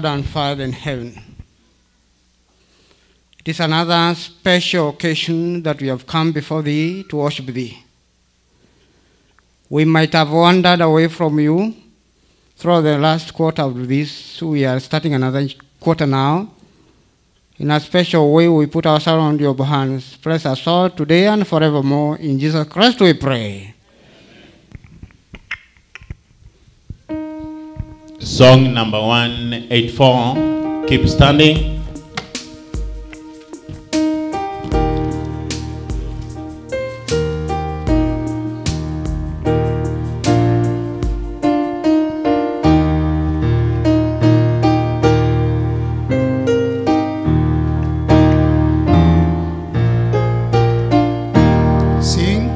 God and Father in heaven. It is another special occasion that we have come before Thee to worship Thee. We might have wandered away from You throughout the last quarter of this. We are starting another quarter now. In a special way, we put ourselves on Your hands. Bless us all today and forevermore. In Jesus Christ we pray. Song number 184. Keep standing. Sing.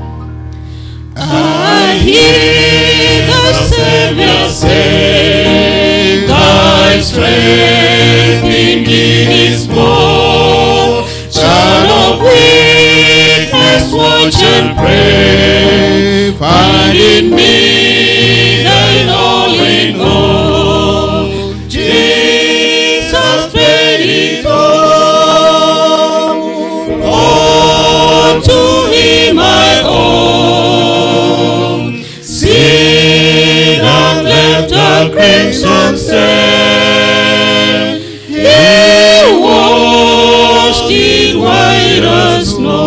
I hear the Savior say, Thy strength indeed is more. Child of weakness, watch and pray. Find in me thine all in all. Jesus paid it all. All to Him I owe. Sin and left a crimson stain. He washed it white as snow.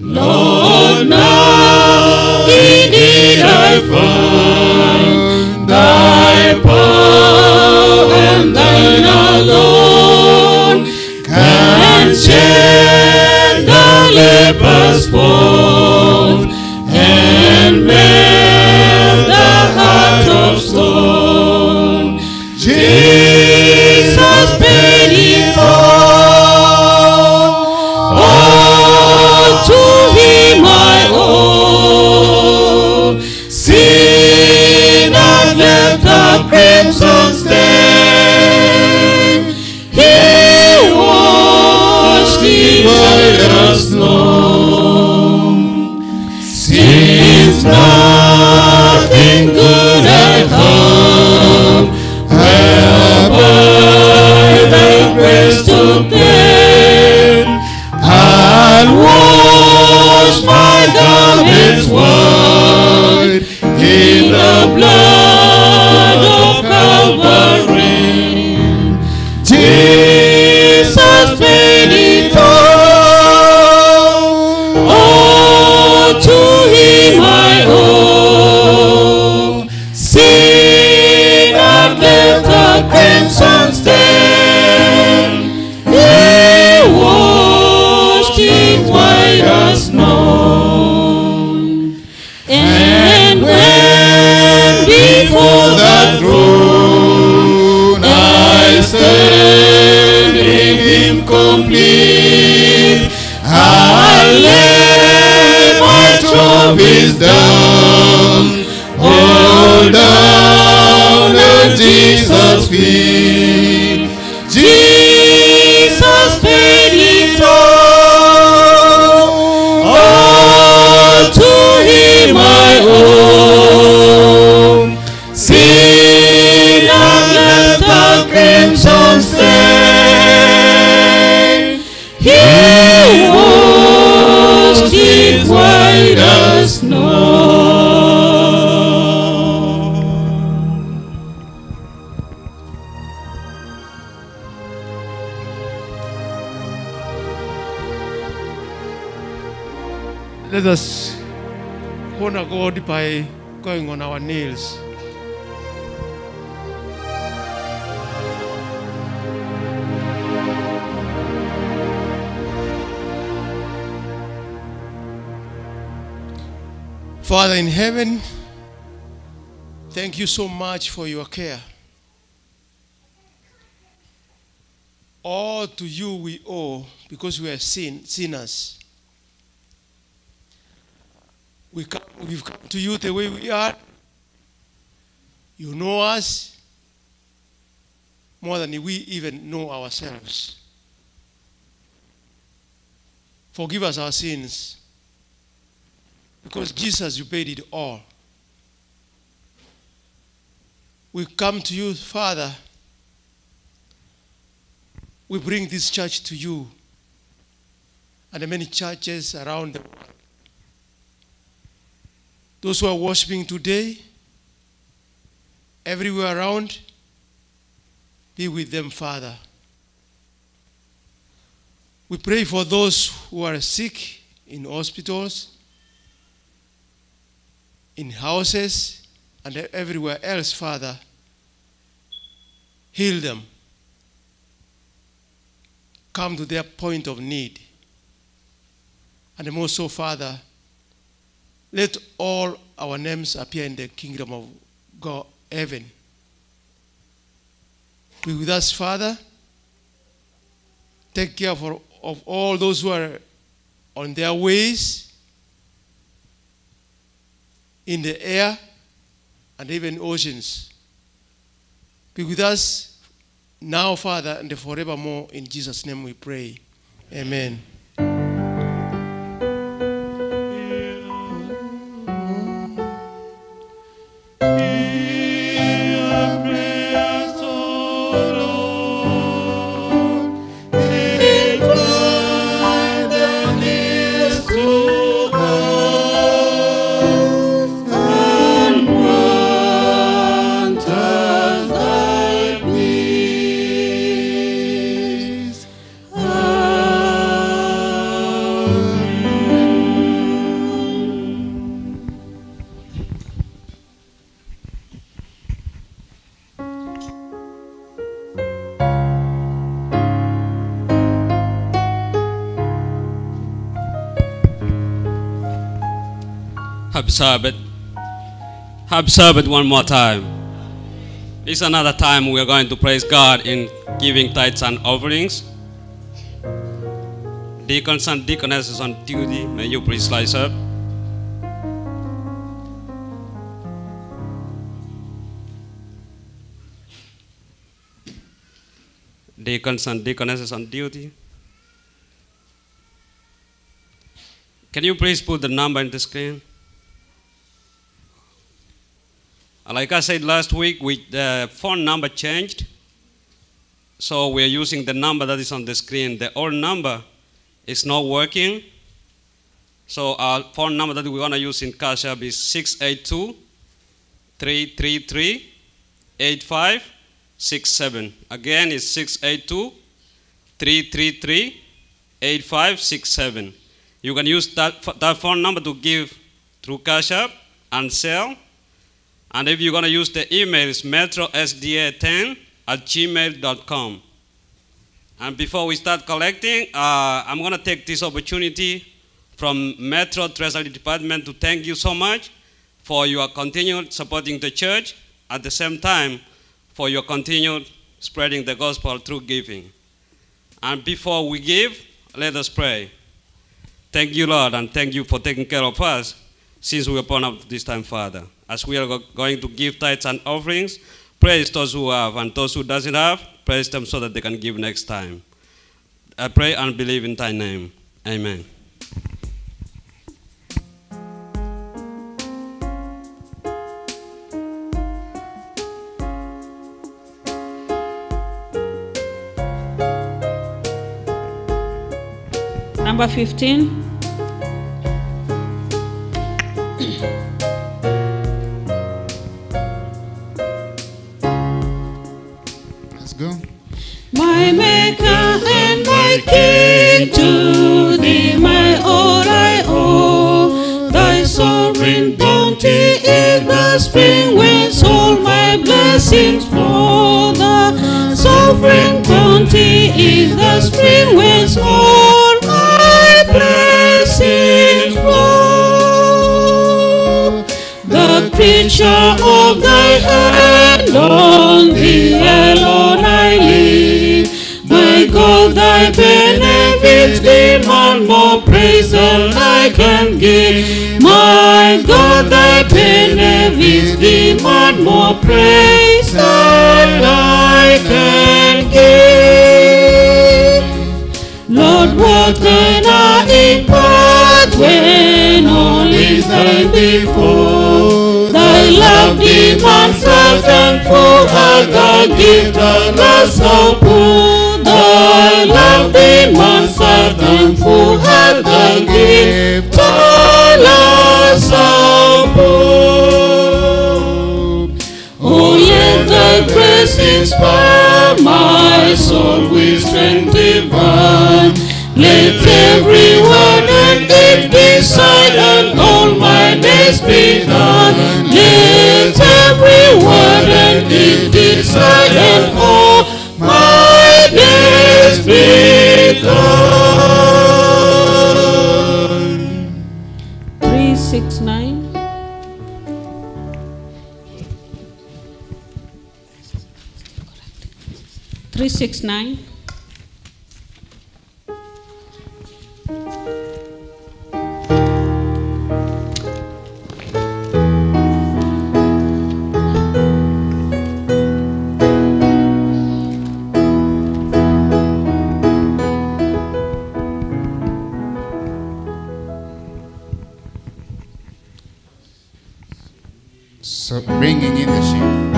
Lord, now indeed I find Thy power and Thine alone can change the leper's spot and melt the heart of stone. Jesus paid it all. All to Him I owe. Sin and left a crimson stain. He washed it white as snow. Since nothing good I have, whereby Thy grace to obtain, I'll wash my garments white in the blood of Calvary. Jesus paid it all to Him I owe. Sin and left a crimson stain. He washed it white as snow. And when before that throne I stand in Him complete, I lay my trophies down, all down at Jesus' feet. Jesus paid it all to Him I owe. Sin and left a crimson stain. He washed it white as snow. Let us honor God by going on our knees. Father in heaven, thank You so much for Your care. All to You we owe because we are sinners. We've come to You the way we are. You know us more than we even know ourselves. Forgive us our sins. Because Jesus, You paid it all. we come to you, Father. We bring this church to you and the many churches around the world. Those who are worshiping today, everywhere around, be with them, Father. We pray for those who are sick in hospitals, in houses, and everywhere else, Father. Heal them. Come to their point of need. And more so, Father, let all our names appear in the kingdom of God, heaven. Be with us, Father. Take care of all those who are on their ways, in the air, and even oceans. Be with us now, Father, and forevermore. In Jesus' name we pray. Amen. Happy Sabbath. Happy Sabbath one more time. It's another time we are going to praise God in giving tithes and offerings. Deacons and deaconesses on duty, may you please rise up. Deacons and deaconesses on duty. Can you please put the number in the screen? Like I said last week, the phone number changed. So we're using the number that is on the screen. The old number is not working. So our phone number that we're going to use in Cash App is 682-333-8567. Again, it's 682-333-8567. You can use that phone number to give through Cash App and sell. And if you're going to use the email, it's metrosda10@gmail.com. And before we start collecting, I'm going to take this opportunity from Metro Treasury Department to thank you so much for your continued supporting the church, at the same time for your continued spreading the gospel through giving. And before we give, let us pray. Thank you, Lord, and thank you for taking care of us since we were born up this time, Father. As we are going to give tithes and offerings, praise those who have, and those who doesn't have, praise them so that they can give next time. I pray and believe in thy name. Amen. Number 15. My Maker and my King, to thee my all I owe. Thy sovereign bounty is the spring whence all my blessings flow. The sovereign bounty is the spring whence all my blessings flow. The creature of thy hand, on thee alone I live. My God, thy benefits demand more praise than I can give. My God, thy benefits demand more praise than I can give. Lord, what can I impart when all is thine before? Thy love demands a thankful heart, the gift of the so poor. Thy love demands a thankful heart, the gift of the so poor. Oh, let thy grace inspire my soul with strength divine. Let every word and deed be silent, all my days be done. Let every word and deed be silent, all my days be done. 369. 369. So bringing in the sheep.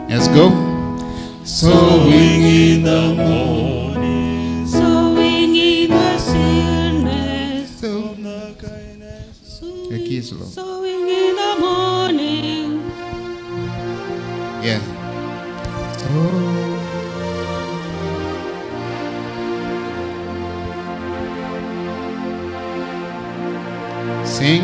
Let's go. Sowing in the morning, sowing in the stillness of the kindness, sowing in the morning. Yeah. Sing.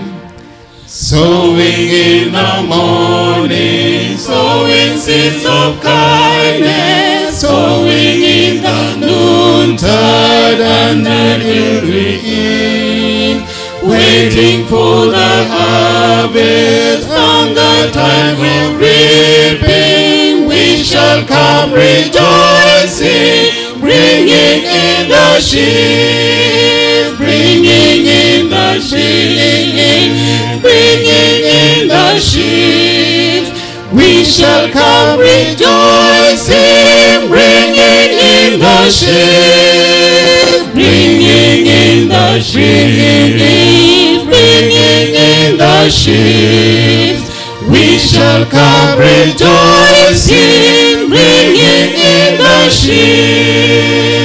Sowing in the morning, sowing seeds of kindness, sowing in the noontide and the evening, waiting for the harvest and the time of reaping. We shall come rejoicing, bringing in the sheep, bringing in the sheep, bringing in the sheep. We shall come rejoicing, bringing in the sheep, bringing in the sheep, bringing in the sheep. We shall come rejoicing, bringing in the sheep.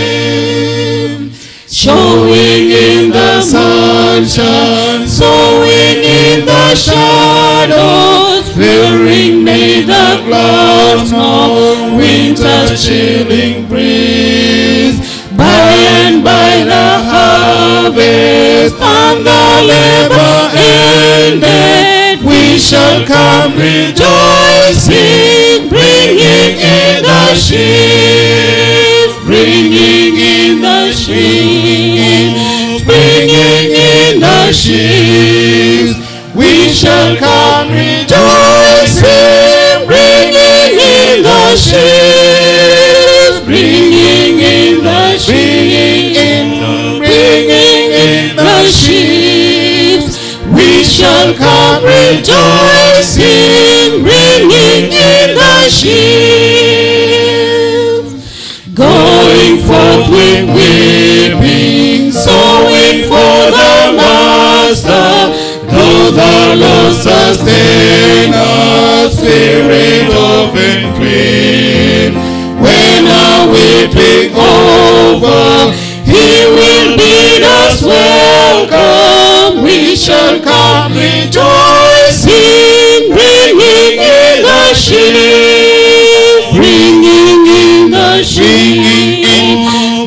Showing in the sunshine, sowing in the shadows, fearing neither clouds nor winter's chilling breeze. By and by the harvest and the labor ended, we shall come rejoicing, bringing in the sheep, bringing in the sheep, bringing in the sheep. We shall come rejoicing, bringing in the sheep, bringing in the sheep, bringing in the sheep. We shall come rejoicing, bringing in the sheep. Going forth with weeping, sowing for the Master, though the Lord sustain us, spirit of increase. When our weeping over, He will bid us welcome. We shall come rejoicing, bringing in the sheep, bringing in the sheep,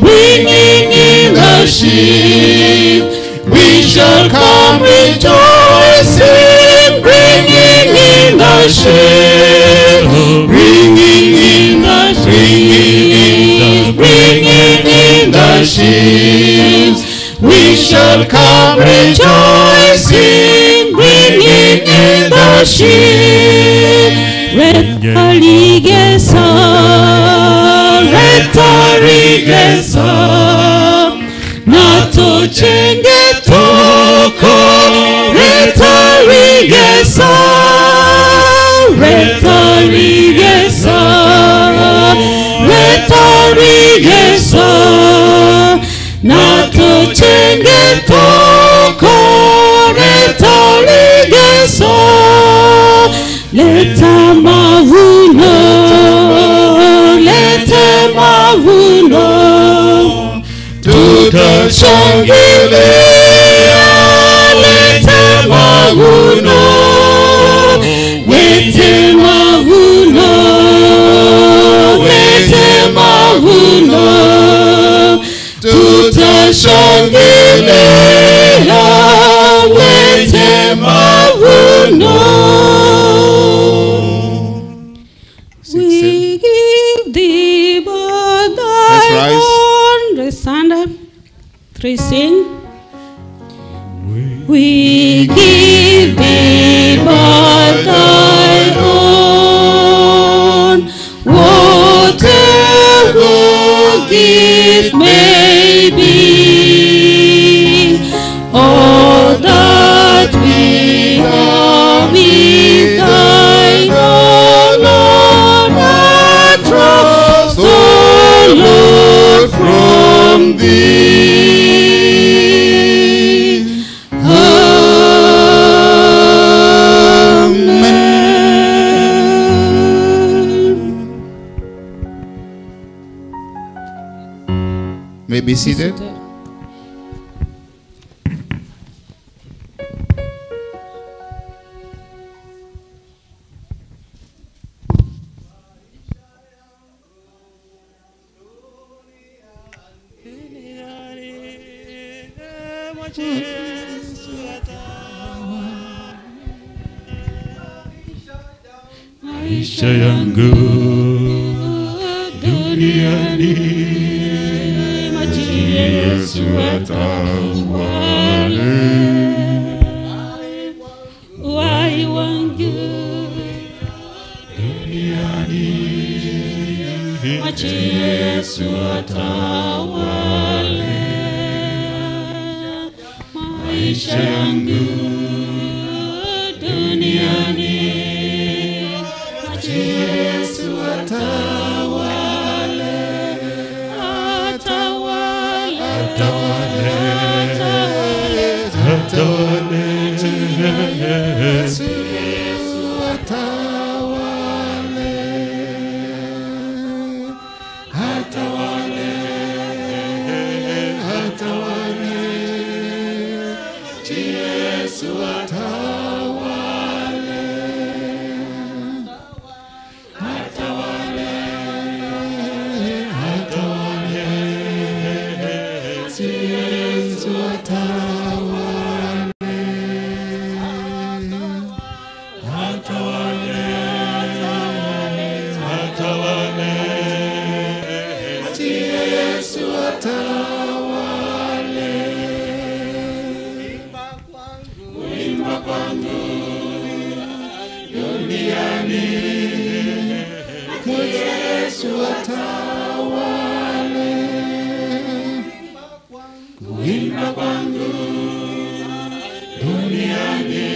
bringing in the sheep. We shall come rejoicing, bringing in the sheep, bringing in the sheep, bringing in the sheep. We shall come rejoicing, bringing in the sheep. Retarigesa, retarigesa, nato chenge toko. Retarigesa, retarigesa, retarigesa, nato tutashangilia, lete mavuno, lete mavuno, lete mavuno, tutashangilia, lete mavuno. We give thee both thy own. Stand up. 3 sing. We give thee both thy own, whatever it may be, all that we have is thine, O Lord, I trust, O Lord, from thee. May be seated. Maisha yangu duniani, Yesu atawale. Uhai wangu duniani, Yesu atawale. Maisha yangu duniani, Yesu atawale, atawale, atawale, atawale, Yesu atawale, atawale, atawale, Yesu atawale. Kuimba kwangu duniani,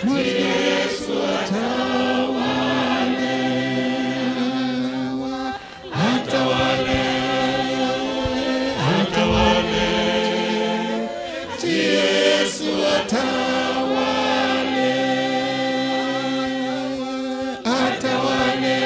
Yesu atawale, atawale, atawale, Yesu atawale, atawale,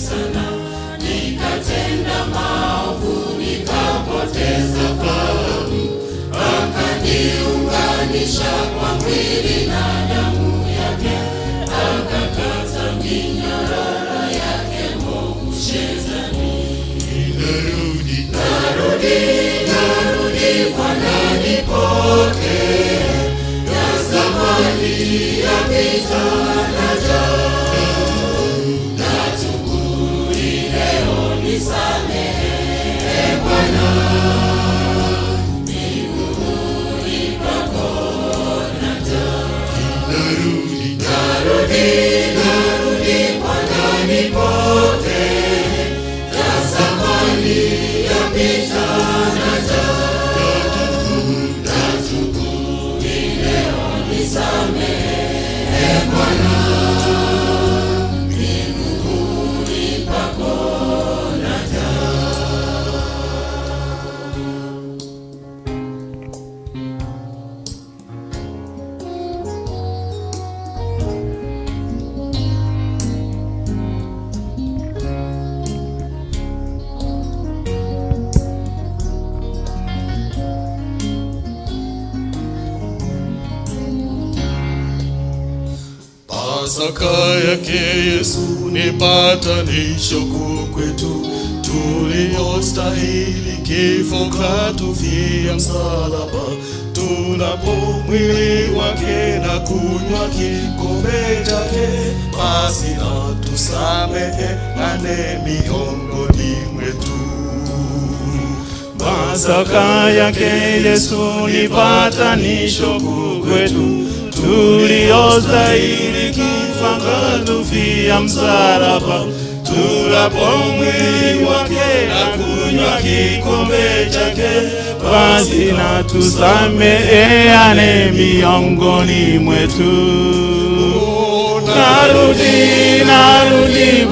sana, nikatenda maovu, nikapoteza fahamu, akaniunganisha kwa mwili na damu yake, akakata minyororo yake mwovu shetani. Narudi Bwana nipokee, ya zamani yapita naja, natubu leo nisamehe Bwana, miguuni pako naja. Narudi Bwana nipokee, ya zamani yapita naja, natubu leo nisamehe Bwana, miguuni pako naja. Pasaka yake Yesu ni patanisho kwetu, tuliostahili kifo katufia msalaba. Tunapo mwili wake na kunywa kikombe chake, basi na tusameheane miongoni mwetu. Pasaka yake Yesu ni patanisho kwetu, tuliostahili kifo katufia msalaba. Tunapo mwili wake na kunywa kikombe chake, basi na tusameheane miongoni mwetu. Narudi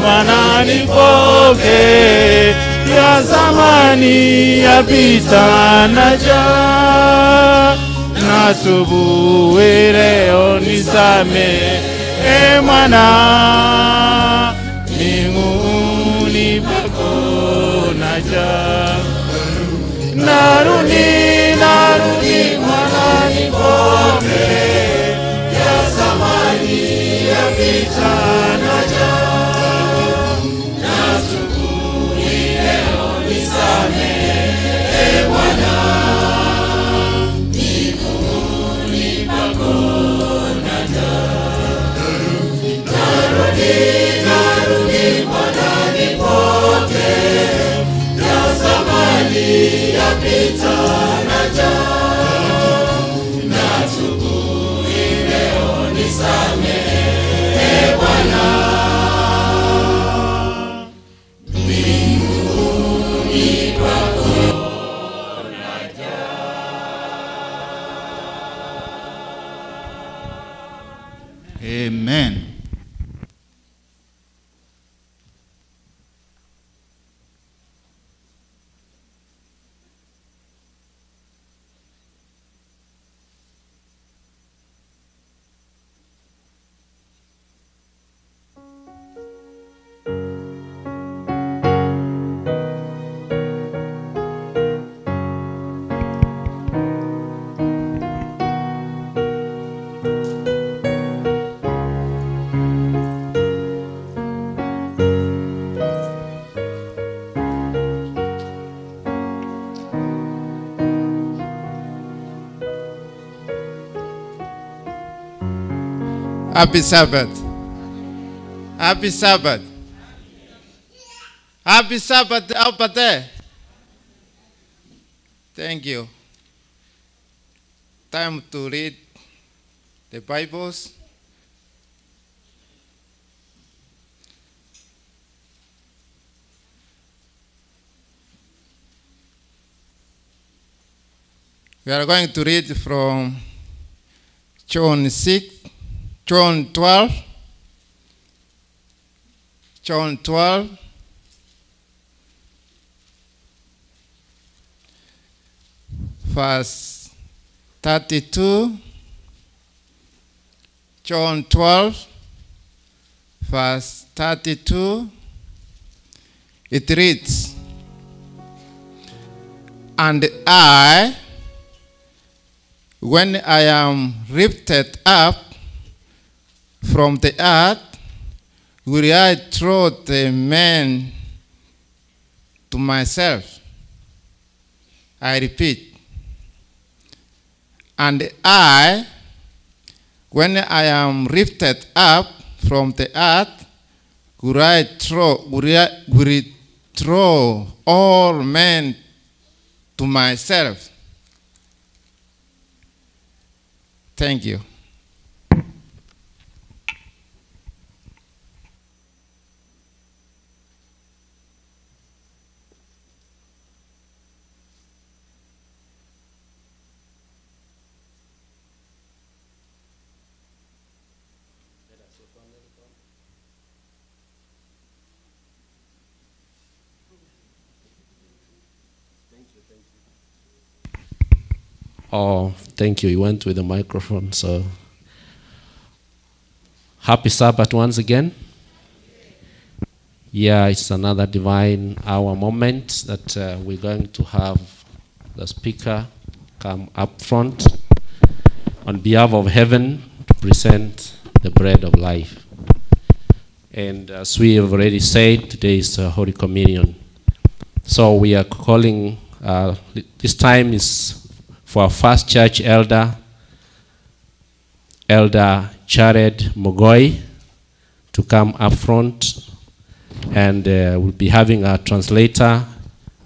Bwana nipokee, ya zamani yapita naja, natubu leo nisamehe Bwana, miguuni pako naja. Narudi Bwana nipokee, ya zamani yapita naja, natubu leo nisamehe Bwana, miguuni pako naja. Narudi Bwana nipokee, ya zamani yapita naja, natubu leo nisamehe Bwana, miguuni pako naja. Amen. Happy Sabbath. Happy Sabbath. Happy Sabbath out there. Thank you. Time to read the Bibles. We are going to read from John 12, John 12, verse 32, John 12, verse 32 It reads, "And I, when I am lifted up from the earth, will I throw the men to myself." I repeat, "And I, when I am lifted up from the earth, will throw all men to myself." Thank you. Oh, thank you. You went with the microphone. So, happy Sabbath once again. Yeah, it's another divine hour moment that we're going to have the speaker come up front on behalf of heaven to present the bread of life. And as we have already said, today is Holy Communion. So we are calling, this time is for our first church elder, Elder Jared Mogoi, to come up front, and we'll be having a translator,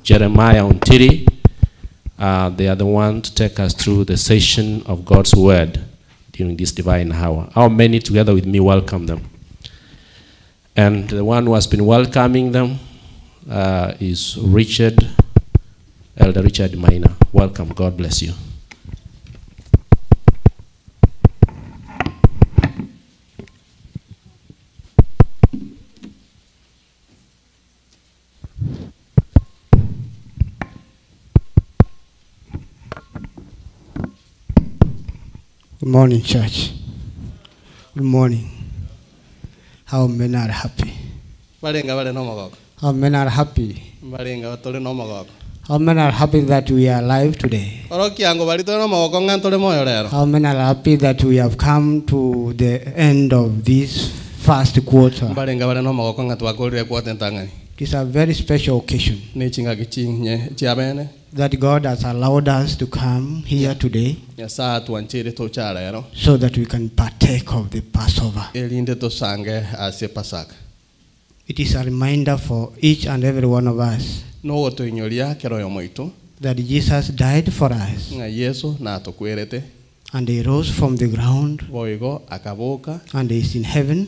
Jeremiah Untiri. They are the one to take us through the session of God's word during this divine hour. How many together with me welcome them? And the one who has been welcoming them is Richard, Elder Richard Maina. Welcome. God bless you. Good morning, church. Good morning. How many are happy? How many are happy? How many are happy that we are alive today? How many are happy that we have come to the end of this first quarter? It's a very special occasion that God has allowed us to come here today so that we can partake of the Passover. It is a reminder for each and every one of us that Jesus died for us and he rose from the ground and he is in heaven,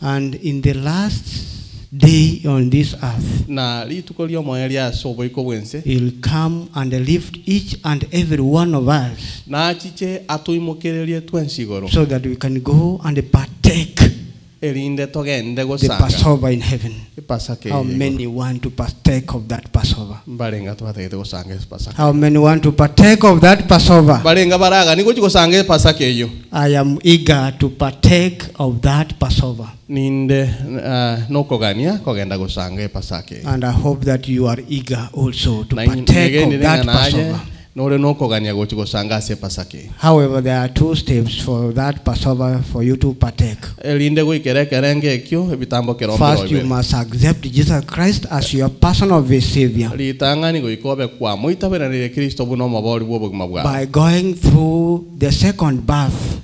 and in the last day on this earth he'll come and lift each and every one of us so that we can go and partake the Passover in heaven. How many want to partake of that Passover? How many want to partake of that Passover? I am eager to partake of that Passover. And I hope that you are eager also to partake of that Passover. However, there are two steps for that Passover for you to partake. First, you must accept Jesus Christ as your personal Savior by going through the second birth,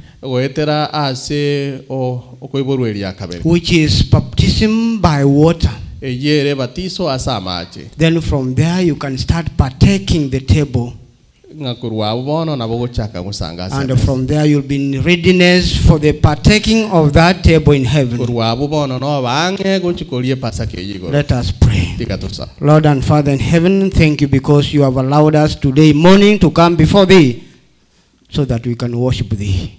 which is baptism by water. Then from there you can start partaking the table. And from there you'll be in readiness for the partaking of that table in heaven. Let us pray. Lord and Father in heaven, thank you because you have allowed us today morning to come before thee so that we can worship thee.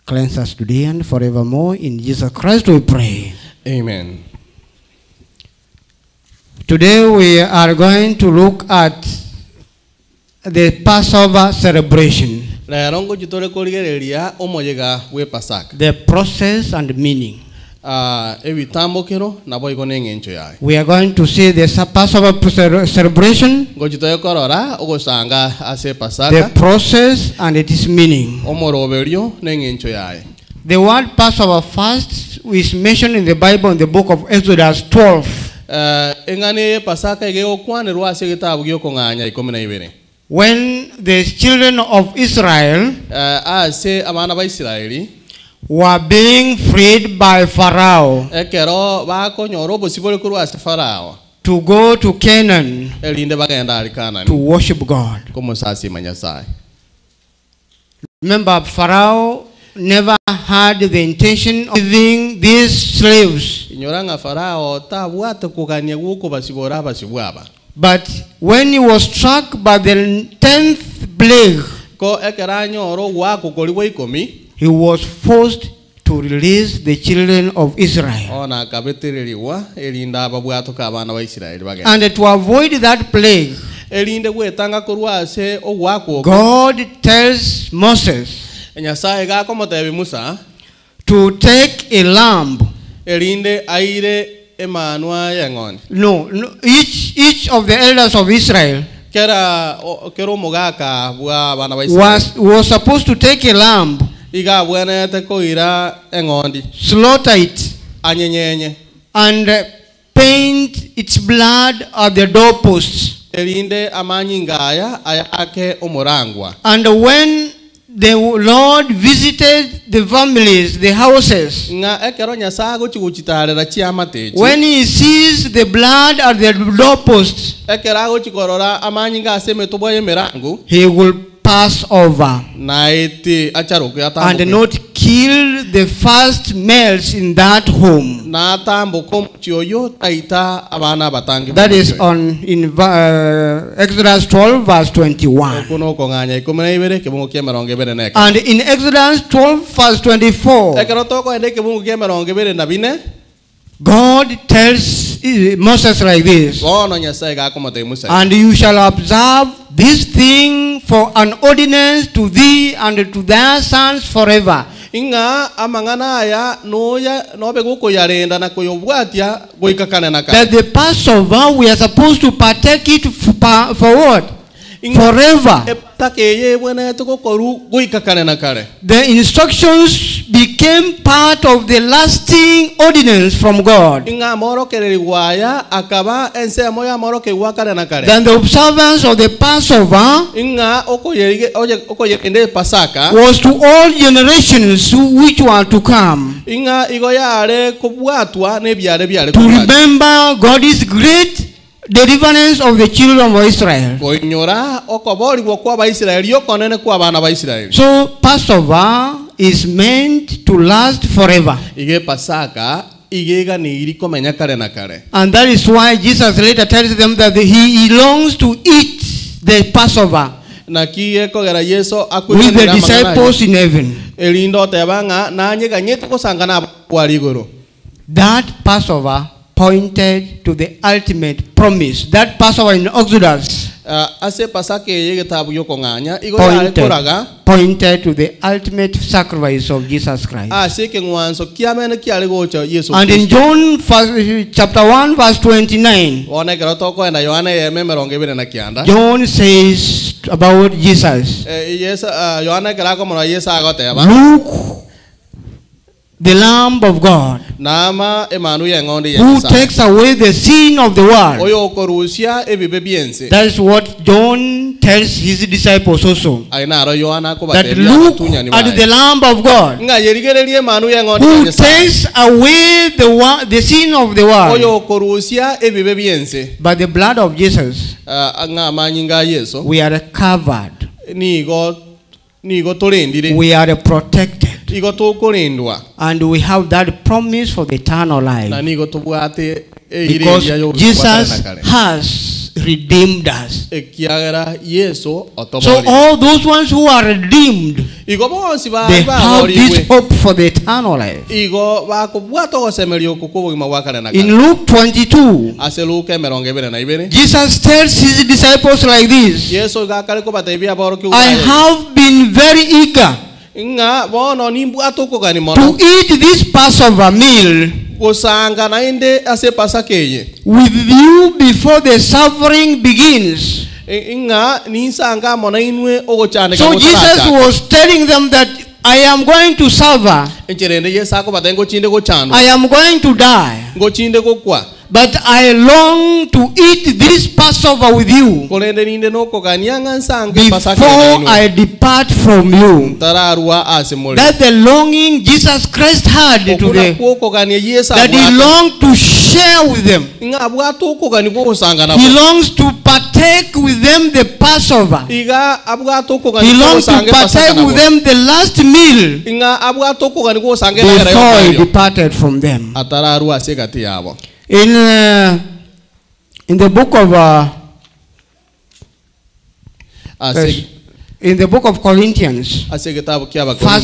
Cleanse us today and forevermore. In Jesus Christ we pray. Amen. Today we are going to look at the Passover celebration, the process and meaning. ebitambukiro nabo igo n'eng'encho yaye. We are going to see the Passover celebration, Ngochitoye korora ogosanga ase the Pasaka process and its meaning. omoroberio n'eng'encho yaye. The word Passover fast is mentioned in the Bible in the book of Exodus 12. Engane Pasaka igekwanirwa ase egitabu giokong'anya 12. When the children of Israel ase abana ba Isiraeli were being freed by Pharaoh ekero bakonyora obosibore korwa ase Farao to go to Canaan erinde bagenda ari Kanani to worship God. komosasima Nyasaye. Remember, Pharaoh never had the intention of giving these slaves. Inyora nga Farao tabwate kugania guko basibora basibwaba. But when he was struck by the 10th plague, Ko ekera nyoro wako koliwe 10 he was forced to release the children of Israel. ona kabetereriwa erinda ababwato kabana ba Isiraeli bagenda. And to avoid that plague, Erinde gwetanga korwa ase ogwako God tells Moses Nyasaye gakomotebe Musa to take a lamb. erinde aire emanwa yeng'oni. No, each of the elders of Israel Kero mogaka bwa bana ba Isiraeli was supposed to take a lamb, iga bwenete koira eng'ondi slaughter it, anyenyenye and paint its blood at the doorposts. erinde amanyi ngaya ayake omurangwa. And when the Lord visited the families, the houses, Nga ekero Nyasaye gochiguchitarera chiamatechi when he sees the blood at the doorposts, ekero gochikorora amanyi ngase metobo yemerangu he will pass over na iti acharuke and atambuke not kill the first males in that home. na atambuko mchioyo taita abana batangi. That is in Exodus 12 verse 21. kuno kong'anya 12 kibungu kia 24 And in Exodus 12 verse 24, ekero toko ende kibungu kia 24 God tells Moses like this: bono Nyasaye gakomote Musa and you shall observe this thing for an ordinance to thee and to thy sons forever. inga amang'ana aya nobe gukoyarenda na kuyobwatia goikakane na That the Passover we are supposed to partake it for what? Forever. takeye bwenete gokoru goikakane na kare. The instructions became part of the lasting ordinance from God. Inga morokereri waya akaba ensemo ya morokerwa kare na kare. Then the observance of the Passover Inga okoyerende Pasaka was to all generations which were to come, inga igoyare kubwatwa nebyare byare to remember God's great deliverance of the children of Israel. koinyora okoborigwo kwa Abaisiraeli okonene kwa bana ba Isiraeli. So Passover is meant to last forever. Ige Pasaka igega ni iri komenya kare na kare. And that is why Jesus later tells them that he longs to eat the Passover Na kiye kogera Yesu with the disciples in heaven. elindo tebanga na nyega nyete kosangana kwa ligoro. That Passover pointed to the ultimate promise. That Passover in Exodus Ase Pasaka yege tabu yokong'anya igoyare koraga pointed to the ultimate sacrifice of Jesus Christ. ase ke ngwanso kiamene kiale gocha Yesu. And in John chapter 1 verse 29, One kero toko enda Yohana yeme 20 na kianda. John says about Jesus, Yesu Yohana kera ko mona Yesu agoteba. look, the Lamb of God Nama emanu yengondi who Yesu. takes away the sin of the world. Oyo korusia ebibe biense. That is what John tells his disciples also. Aina ro Yohana ko That bateria look tunya ni at the Lamb of God nga yerigererie emanu yengondi who Yesu. takes away the sin of the world. Oyo korusia ebibe biense. By the blood of Jesus, Nga manyinga Yesu. we are covered. Nigo tolendire. We are protected. Igo tokolendwa. And we have that promise for the eternal Na life. nigo tobwate Because Jesus has redeemed us. ekiagera Yesu So otobori. all those ones who are redeemed, Igo bonsi they have this hope for the eternal life. Igo bakobwata ogosemerio kokobogima gwakare na In Luke 22, ase Luke 22 Jesus tells his disciples like this: Yesu gakare ko batebia boro ki I have been very eager Nga bono nimbwato ko gani to mono. eat this Passover meal Gusanga na inde ase Pasaka ye. with you before the suffering begins. Nga nisanga mona inwe ogo chane So Jesus was telling them that I am going to suffer. Encherende Yesu ako batengo chinde go chano. I am going to die. Go chinde go kwa. But I long to eat this Passover with you Kolende ninde no ko ganyanga nsanga before Pasaka I depart from you. Tararua ase mole. That's the longing Jesus Christ had to the, ko gani Yesu that he longed to share with them. Nga abwato ko gani go sanga na. He longs to partake with them the Passover. Iga abwato ko gani He go longs to sanga partake with them the last meal Inga abwato ko gani go sanga before he departed from them. Atararua ase gati yabo. In the book of in the book of Corinthians, 1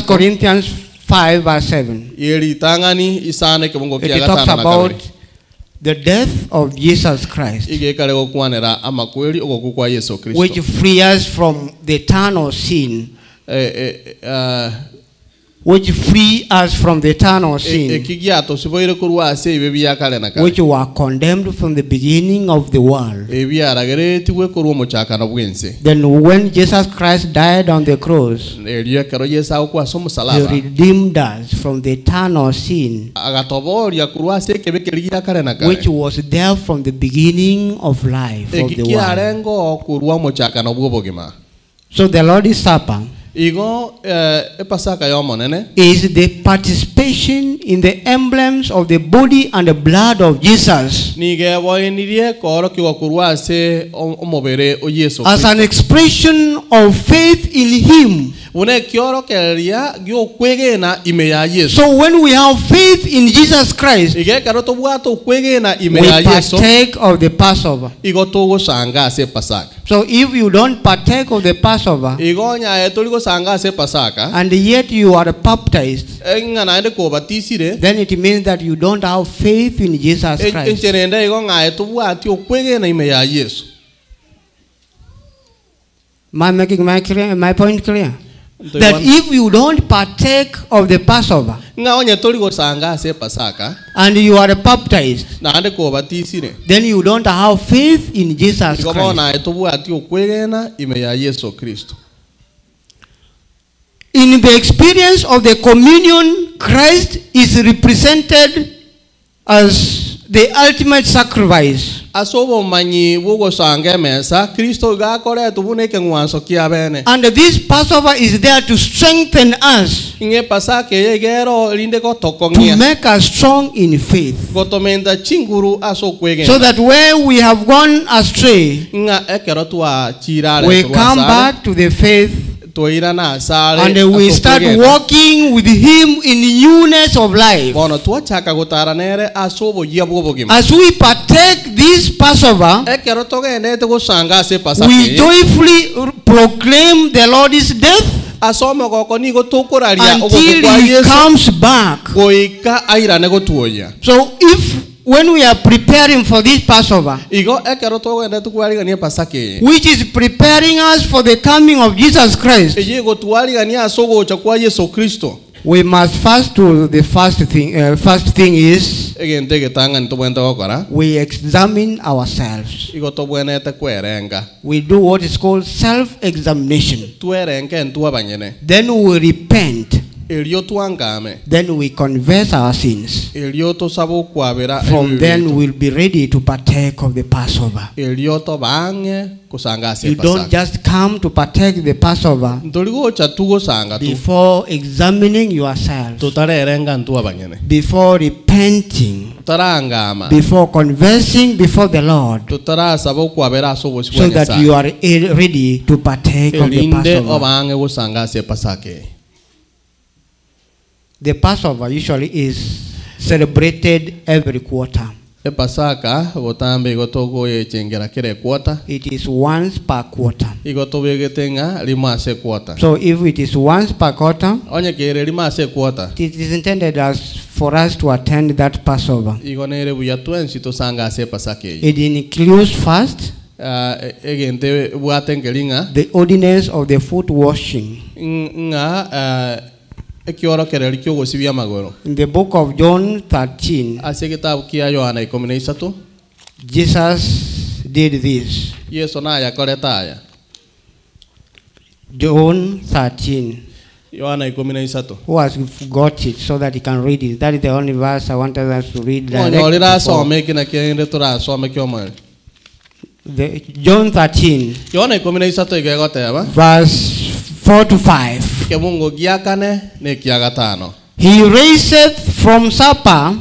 Corinthians 5 verse 7, it talks about the death of Jesus Christ, which frees us from the eternal sin, which free us from the eternal sin, which were condemned from the beginning of the world. Then when Jesus Christ died on the cross, he redeemed us from the eternal sin, which was there from the beginning of life of the world. So the Lord's Supper is the participation in the emblems of the body and the blood of Jesus as an expression of faith in him. So when we have faith in Jesus Christ, we partake of the Passover. So if you don't partake of the Passover and yet you are baptized, then it means that you don't have faith in Jesus Christ. Am I making my point clear? That if you don't partake of the Passover and you are baptized, then you don't have faith in Jesus Christ. In the experience of the communion, Christ is represented as the ultimate sacrifice. And this Passover is there to strengthen us, to make us strong in faith, so that when we have gone astray, we come back to the faith and we start walking with him in newness of life. As we partake this Passover, we joyfully proclaim the Lord's death until he comes back. So if when we are preparing for this Passover, which is preparing us for the coming of Jesus Christ, we must first do the first thing is we examine ourselves. We do what is called self-examination. Then we repent. Then we confess our sins. From then we'll be ready to partake of the Passover. You don't just come to partake the Passover before examining yourself, before repenting, before confessing before the Lord, so that you are ready to partake of the Passover. The Passover usually is celebrated every quarter. It is once per quarter. So if it is once per quarter, it is intended as for us to attend that Passover. It includes first the ordinance of the foot washing. nga ekiorokereri ky'ogosibia amaguru. In the book of John 13, ase ekitabu kia Yohana 13 Jesus did this. Yesu nayakorete aya. John 13. Yohana 13 Who has got it so that he can read it? That is the only verse I wanted us to read. Onyorira some kina kende turasome kyomwe. John 13, Yohana 13 igegoteba verse 4 to 5. kemungo gia kane ne kia gatano. He raised from supper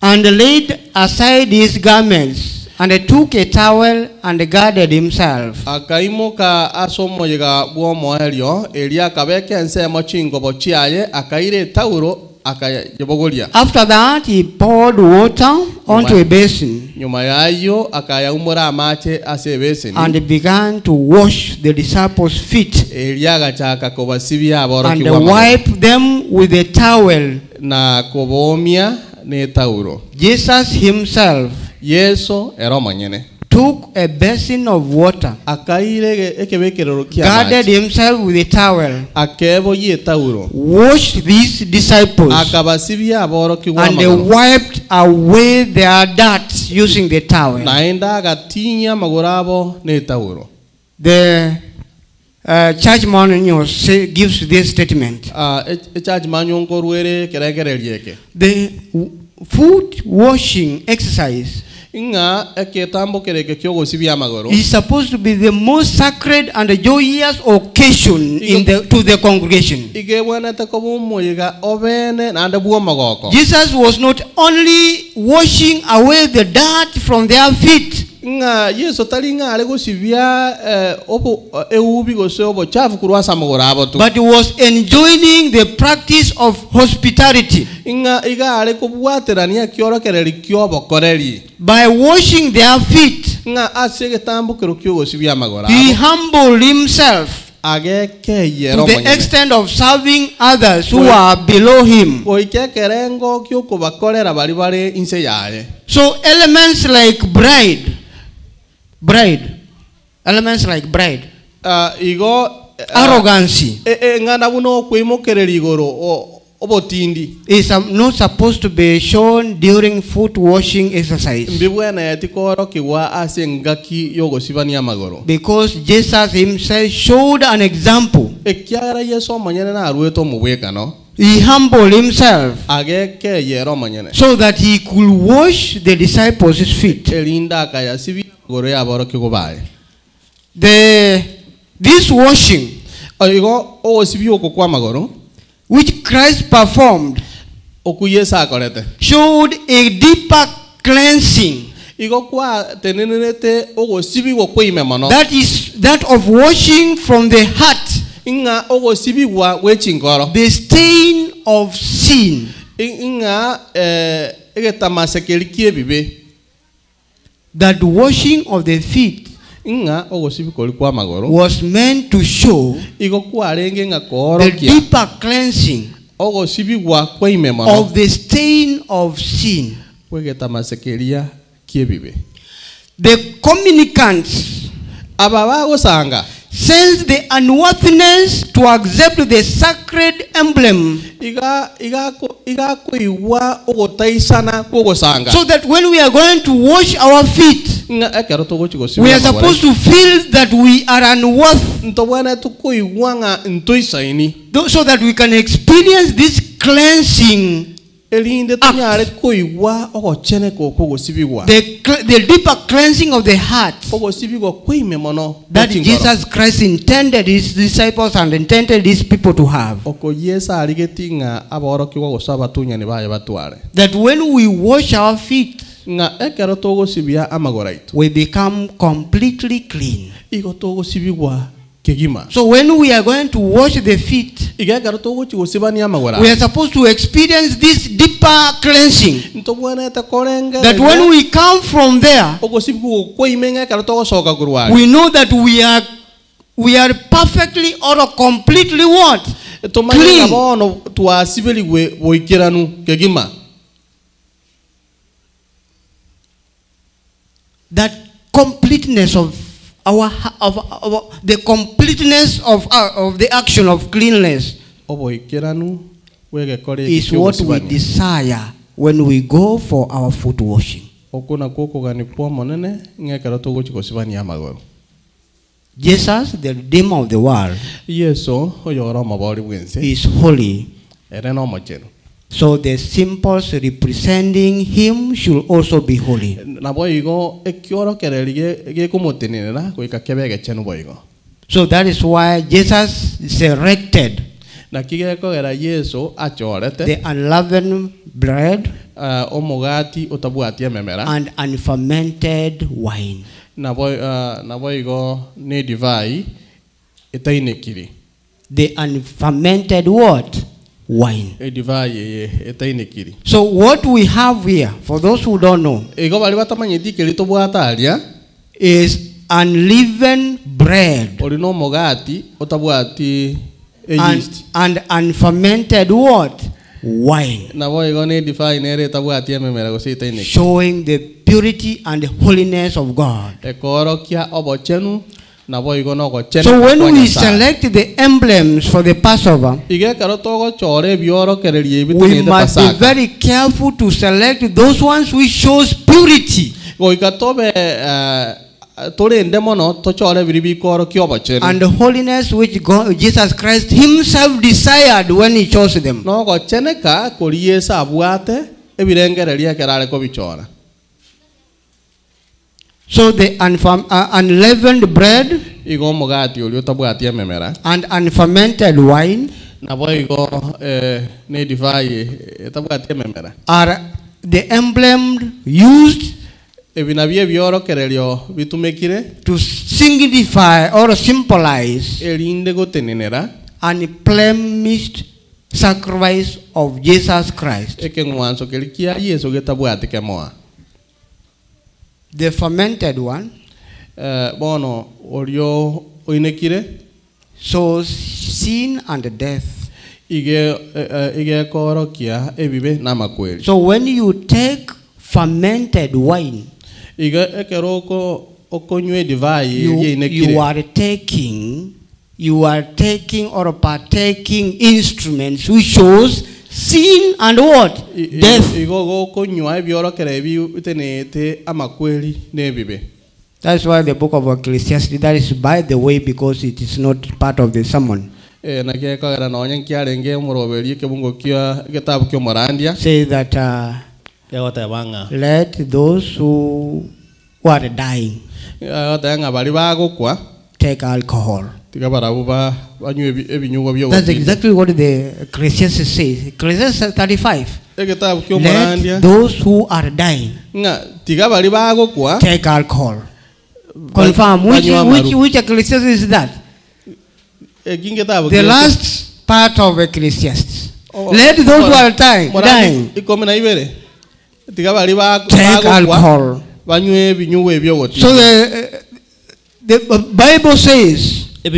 and laid aside his garments and took a towel and girded himself. Akaimuka asomo yiga bwomo elio elia kabeke ensemo chingo bochiaye akaire tauro akayibogolia. After that he poured water onto a basin Nyuma yayo akayaumura amache ase basin and began to wash the disciples' feet elia gachaka kobasibia aboro and kiwama wipe them with a towel. na kobomia ne tauro. Jesus himself Yesu ero manyene took a basin of water, akaire ekebekerero kia girded himself with a towel, akebo ye tauro washed these disciples, akabasibia aboro and kiwama wiped away their dirt using the towel. naenda gatinya magorabo ne tauro. The church manual gives this statement. Church manual korwere kerekererieke The foot washing exercise inga eketambo kereke kyogosibia amagoro is supposed to be the most sacred and joyous occasion to the congregation. igebwanete kobumoyiga obene nande bwo magoko. Jesus was not only washing away the dirt from their feet, Inga Yesu talinga ale gosibia obo eubi gose obo chafu kurwasa amagoro abotu. but he was enjoining the practice of hospitality. Inga iga ale kubwaterania kyorokereri kyobokoreri By washing their feet, inga asegetambo kero kyogosibia amagoro he abo humbled himself agekeyero to the extent of serving others who are below him. oikekerengo kyokubakorera bari bare inse yaye. So elements like elements like Igo arrogancy ngana buno kwimokerera igoro obotindi is not supposed to be shown during foot washing exercise, mbibwena yatikoro kiwa ase ngaki yogosibania amagoro because Jesus himself showed an example. ekyara Yesu manyene na arweto mubwekano He humbled himself agekeyero manyene so that he could wash the disciples' feet. elinda akayasibi agoro yaboro kigobaye. This washing Igo ogosibi okokwa amagoro which Christ performed okuyesa akorete showed a deeper cleansing. igo kwa tenenerete ogosibi gokweime mono That is that of washing from the heart inga ogosibi gwa wechingoro the stain of sin. inga egetamasekeri kiebibe. That washing of the feet Inga ogosibi koli kwa magoro was meant to show igo kwa renge nga the korokia deeper cleansing ogosibi gwa kweime mono of the stain of sin. wegetamassekeria kiebibe. The communicants Ababago sanga sense the unworthiness to accept the sacred emblem, iga kuiwa ogotaisana kogosanga so that when we are going to wash our feet, nga ekero togochigosibi we are supposed to feel that we are unworthy, ntobwana tukuiwa nga ntoisaini so that we can experience this cleansing, elinde tunyare kuiwa ogochene kokogosibigwa the deeper cleansing of the heart ogosibigwa kweime mono that Jesus Christ intended his disciples and intended his people to have. okoyesa arigetinga aborokigwa gosaba tunyane baye batware. That when we wash our feet, Nga ekero togosibia amagoraitu we become completely clean. igo togosibigwa kegima. So when we are going to wash the feet, Igekero togochigosibania amagora we are supposed to experience this deeper cleansing. ntobwanete korenge That when we come from there, ogosibigwa kweime ekero togosoka kurwari we know that we are perfectly or completely what? tomanya Clean. bono twasibeligwe boikiranu kegima. That completeness of the completeness of the action of cleanliness is what we desire when we go for our foot washing. Jesus, the Redeemer of the world, is holy. So the symbols representing him should also be holy. So that is why Jesus selected the unleavened bread and unfermented wine. The unfermented what? Wine. So what we have here, for those who don't know, is unleavened bread and unfermented what? Wine. Showing the purity and holiness of God. So when we select the emblems for the Passover, we must be very careful to select those ones which shows purity and the holiness which God, Jesus Christ himself desired when he chose them. So the unleavened bread and unfermented wine are the emblem used to signify or symbolize unblemished sacrifice of Jesus Christ. The fermented one shows sin and death. So when you take fermented wine, you are taking or partaking instruments which shows sin and what? Death. That's why the book of Ecclesiastes, that is by the way, because it is not part of the sermon, say that let those who are dying take alcohol. That's exactly what the Ecclesiastes says. Ecclesiastes 35. Let those who are dying take alcohol. Confirm. Which Ecclesiastes is that? The last part of Ecclesiastes. Let those who are dying take alcohol. So the Bible says, the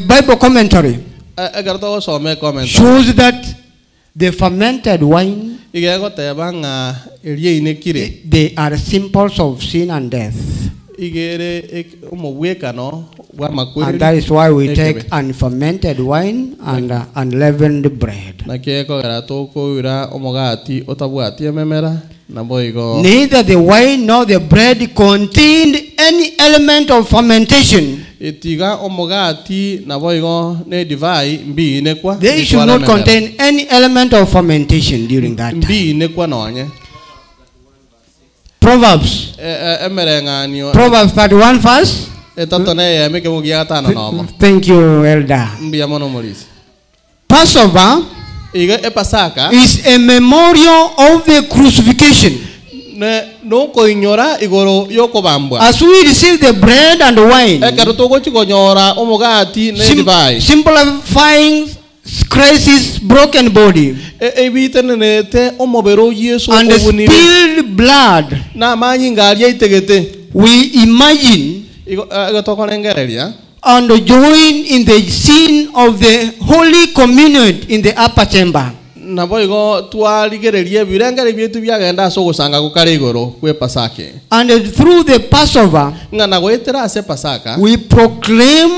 Bible commentary shows that the fermented wine, they are symbols of sin and death. And that is why we take unfermented wine and unleavened bread. Neither the wine nor the bread contained any element of fermentation. They should not contain any element of fermentation during that time. Proverbs 31 verse. Thank you, Elder. Passover is a memorial of the crucifixion. As we receive the bread and wine, simplifying Christ's broken body and the spilled blood, we imagine and join in the scene of the Holy Communion in the upper chamber. naboigo twarigererie birengere byetu byagenda so gusanga gukari igoro kwe Pasaka. And through the Passover, Ngana goitera ase Pasaka. we proclaim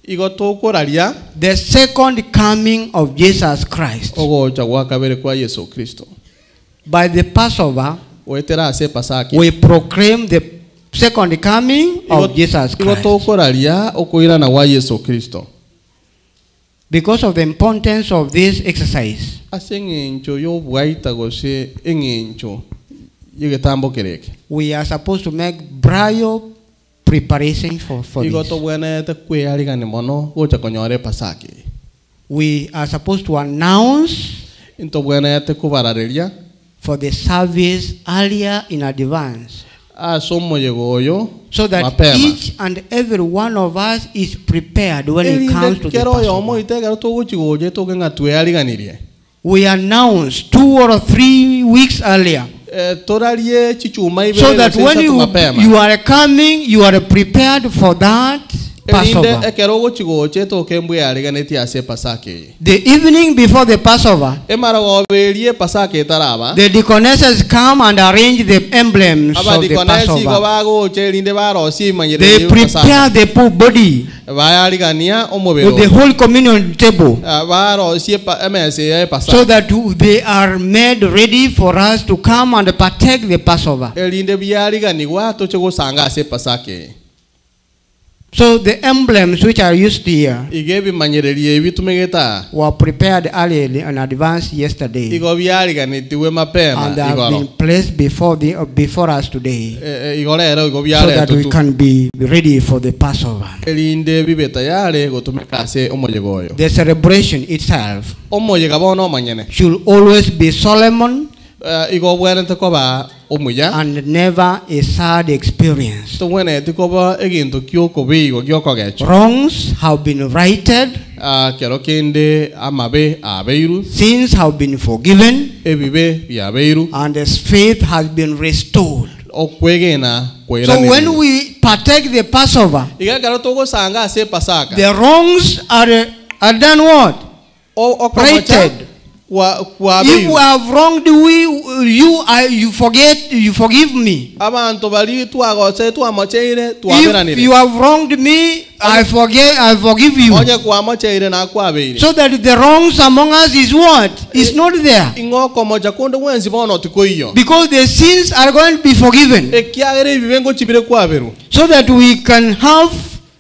Igo tokoraria the second coming of Jesus Christ. ogocha gwa kabere kwa Yesu Kristo. By the Passover, Goitera ase Pasaka. we proclaim the second coming of Jesus Igo Christ. tokoraria okoira na wa Yesu Kristo. Because of the importance of this exercise, Ase ngincho yo bwaita gose ngincho yigetambo kereke. we are supposed to make burial preparations for Igo this. to bwenete kwearigane mono gocha konyore Pasaka. We are supposed to announce Into bwenete kubarareria for the service earlier in advance, asomo yegoyo so that mapema. each and every one of us is prepared when it comes to the Kero yomo Passover. itega to gochigoje to genga tweariganirie. We announce 2 or 3 weeks earlier, Torarie chichuma ibe so that when you are coming, you are prepared for that Passover. ekero gochigoje to kembwe ariganeti ase Pasaka. The evening before the Passover, Emara goberie Pasaka itaraba. the deaconesses come and arrange the emblems of the Abadikonesi go Passover. bago cherinde baro si They manyere prepare the poor body bayarigania omobero. with the whole communion table, Baro si emese Pasaka. so that they are made ready for us to come and partake the Passover. Elinde byariganirwa to chego sanga ase Pasaka. So the emblems which are used here Igebi manyererie bitumegeta. were prepared early in advance yesterday, Igo byariganitiwe mapema and they have been igoro. placed before us today, Igorero igo so byare that we tutu. can be ready for the Passover. Elinde bibeta yare gotumeka ase omoyegoyo. The celebration itself Omoyega bono manyene. should always be solemn Igo bwerente koba omuya. and never a sad experience. To wene tikoba egintu kyoko bigo gyoko gecho. Wrongs have been righted, Kero kende amabe abeiru. sins have been forgiven, Ebibe byabeiru. and as faith has been restored. Okwegena kwera. So when we partake the Passover, Iga kero togo sanga ase Pasaka. the wrongs are done what? Righted. If we have wronged you forgive me. Abantu bali twagose twamocheire If twaberanire. you have wronged me, I forgive you. Onye kwamocheire na kwabeire. So that the wrongs among us is what? Is not there. Ingoko moja kunde wenzi bono tikoyo. Because the sins are going to be forgiven. Ekiagere bibengo chibire kwaberu. So that we can have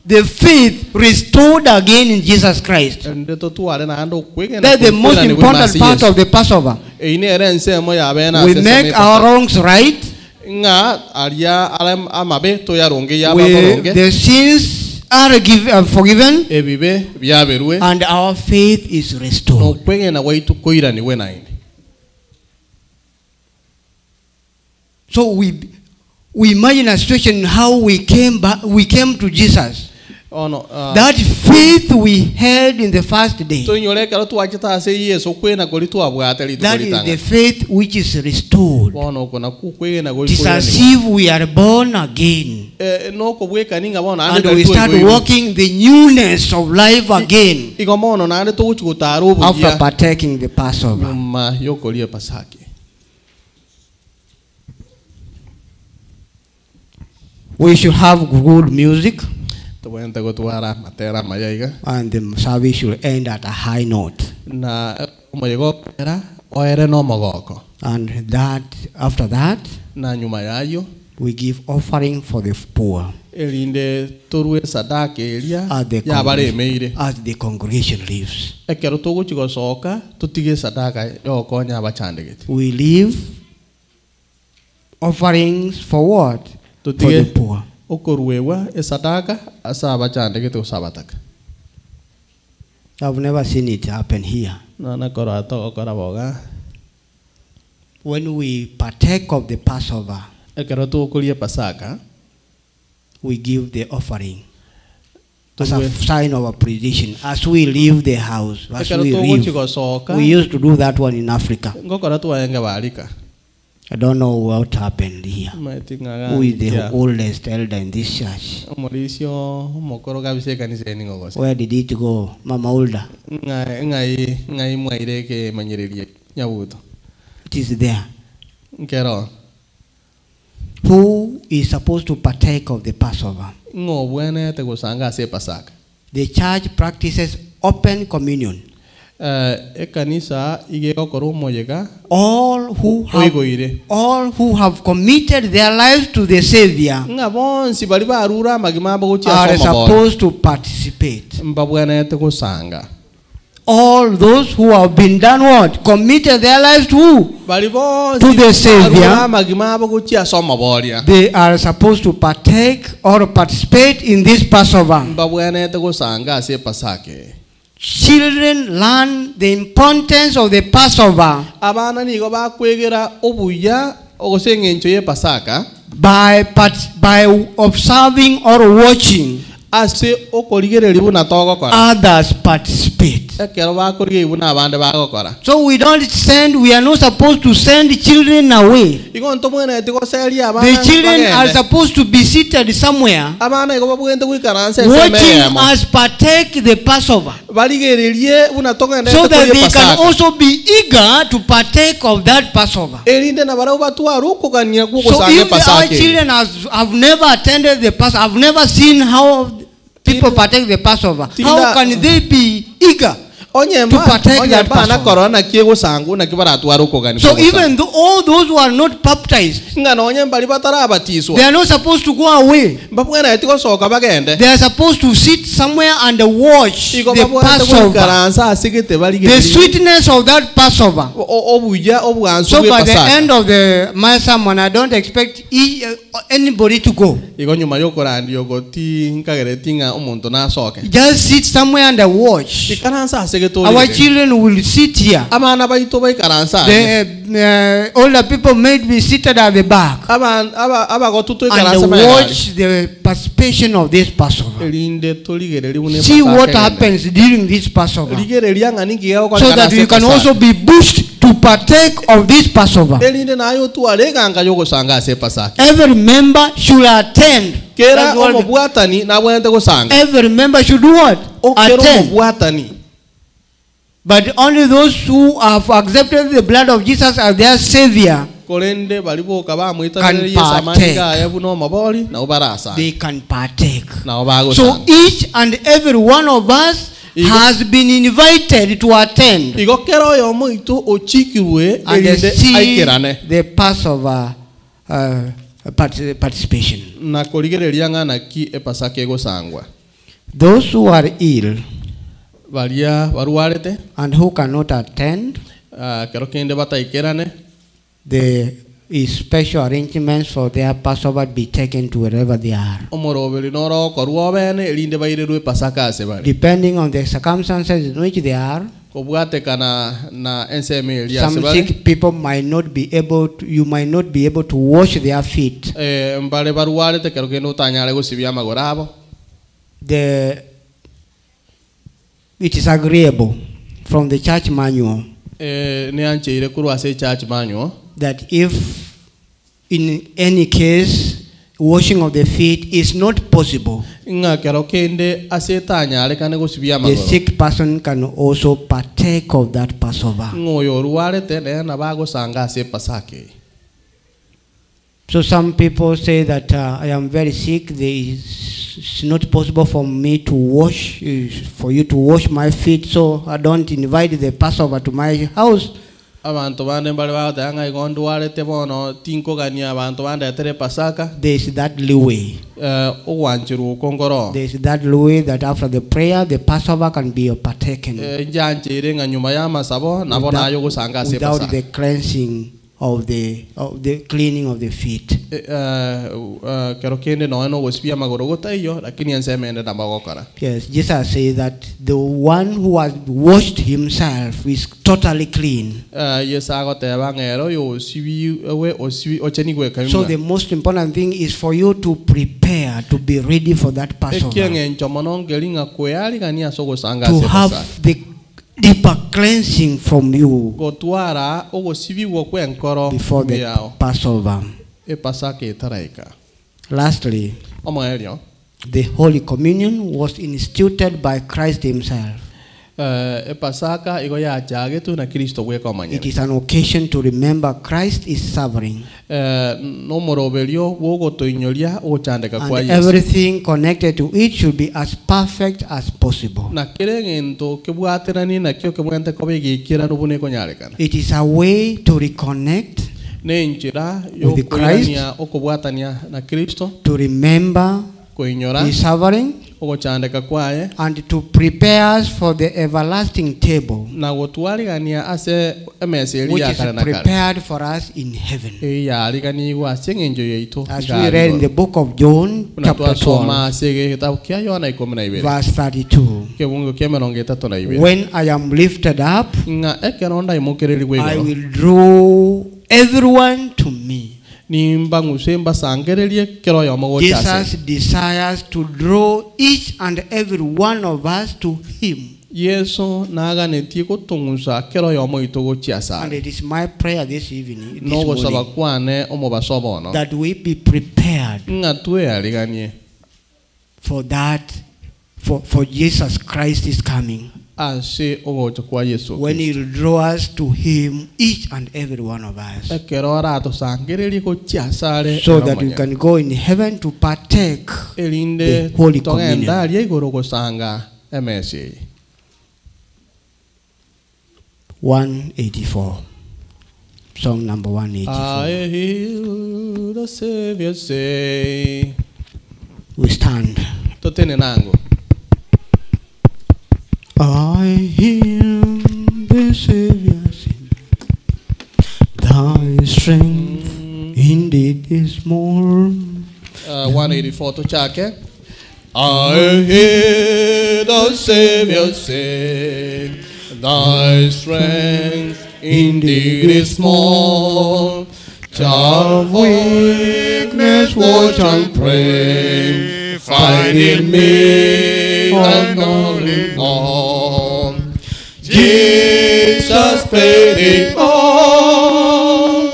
the faith restored again in Jesus Christ. Ndeto tuare na ando kwegena. That's the most important part of the Passover. Eine erense mo ya bena. We make our wrongs right. Nga aria alam amabe to ya ronge ya baronge. The sins are forgiven, Ebibe byaberwe. and our faith is No restored. kwegena waitu koira ni wena ine. So we imagine a situation how we came to Jesus. Oh no. That faith we had in the first day, To nyole karo tuachita ase Yesu kwena goli tuabwate that is the faith which is restored. bono kona kukwegena It goli is as if we are born again, no kubweka ninga bono and we start walking the newness of life again Igomono na ande to uchukutaru after partaking the Passover. ma yokolie Pasaka. We should have good music, Tuwente gotwara matera mayaiga and the service should end at a high note. na moyego era oere no mogoko. And that after that, Na nyuma yayo we give offering for the poor elinde torwe sadaka elia as the, ya bare meire. as the congregation lives. Ekero togo chigosoka tutige sadaka yokonya abachandegete. We leave offerings for what? For the Tutige poor. okorwewa esadaka asa abachandegete usabataka. I've never seen it happen here. Na nakora to okora boga. When we partake of the Passover, Ekero to okolie Pasaka we give the offering as a sign of appreciation. As we leave the house, as ekero we to leave. chigosoka We used to do that one in Africa. ngokora tuwaenge balika. I don't know what happened here. Maitingaga Who is the oldest elder in this church? Morisio mokoro kabise kanisa ni ngogose. Where did it go? Mama Ulda. Ngai mwaire ke manyererie. Nyabuto. It is there. Nkero. Who is supposed to partake of the Passover? Ngo bwene te gusanga se Pasaka. The church practices open communion. Ekanisa igeko korumo yega. All who have committed their lives to the Savior Ngabonsi bali barura magimabo guchi are supposed to participate. Mbabwene te gusanga. All those who have been done what? Committed their lives to who? To the Savior. They are supposed to partake or participate in this Passover. Children learn the importance of the Passover by observing or watching others participate. So we are not supposed to send children away. The children are supposed to be seated somewhere, watching us partake the Passover, so that they can also be eager to partake of that Passover. So if our children have never attended the Passover, have never seen how people partake the Passover, how can they be eager to partake that Passover? So even though all those who are not baptized, they are not supposed to go away. They are supposed to sit somewhere and watch the Passover, the sweetness of that Passover. So by the end of my sermon, I don't expect anybody to go. Just sit somewhere and watch. Our children will sit here. The older people may be seated at the back and watch the participation of this Passover. See what happens during this Passover, so that you can also be pushed to partake of this Passover. Every member should attend. Every member should do what? Attend. But only those who have accepted the blood of Jesus as their Savior can partake. They can partake. So each and every one of us has been invited to attend and see the Passover participation. Those who are ill and who cannot attend, there is special arrangements for their Passover to be taken to wherever they are. Depending on the circumstances in which they are, some sick people might not be able to, you might not be able to wash their feet. It is agreeable from the church manual that if in any case washing of the feet is not possible, the sick person can also partake of that Passover. So some people say that I am very sick, it's not possible for me to wash, for you to wash my feet, so I don't invite the Passover to my house. There is that leeway. There is that leeway that after the prayer, the Passover can be partaken without the cleansing of the cleaning of the feet. Yes, Jesus says that the one who has washed himself is totally clean. So the most important thing is for you to prepare, to be ready for that Passover, to have the deeper cleansing from you before the Passover. Lastly, the Holy Communion was instituted by Christ himself. Pasaka iko ya jage tu na Kristo gweka It omanyene. is an occasion to remember Christ is suffering. No moroberio wogo toinyolia ochandeka kwa And Yesu. everything connected to it should be as perfect as possible. Na kire ngento kebwaterani na kyo kebwente kobe gikira rubune konyarekana. It is a way to reconnect, Ne njira With yo Christ. koyania okobwatania na Kristo to remember koinyora his suffering, ogochandeka kwaye and to prepare us for the everlasting table, na gotwarigania ase emeseri which ya is kare na kare. prepared for us in heaven. Ya rigani wa sengenjo yeito. As we read in the book of John, chapter 12, twasoma sege kitabu kia Yohana 12 verse 32. kebungo kia 32. When I am lifted up, Nga ekeronda imukereri I gwego will draw everyone to me. nimba ngusemba sangererie kero yo mogo chase. Jesus desires to draw each and every one of us to him. Yesu naga netie kutungusa kero yo mo itogo chiasa. And it is my prayer this evening, this No go saba morning, kwane omo basobo no. that we be prepared Nga tuwe aliganie for that, for Jesus Christ is coming. ase ogo chokwa Yesu. When he will draw us to him, each and every one of us, Ekero rato sangererie ko chiasare. so that we can go in heaven to partake elinde the Holy Communion. togenda rie igoro go sanga emesi. 184. Song number 184. I hear the Savior say. We stand. Totene nango. I hear the Savior sing, thy strength indeed is more. 184 to chake. I hear the Savior say, thy strength indeed is small. Child weakness, watch and pray, find in me and only on. Jesus paid it all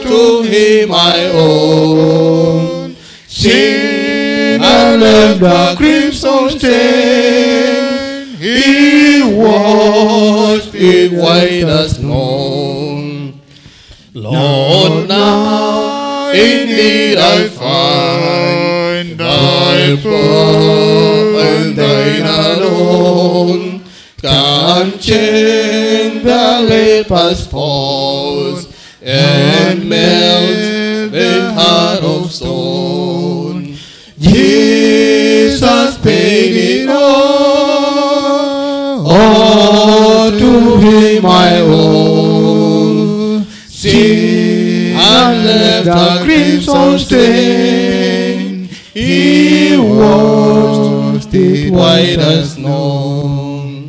to him I owe. Sin and left the crimson stain, he washed it white as snow. Lord, now indeed I find thy power and thine alone can change the leper's pulse and melt the heart of stone. Jesus paid it all to him I owe. Sin and left the crimson stain, he washed it white as snow.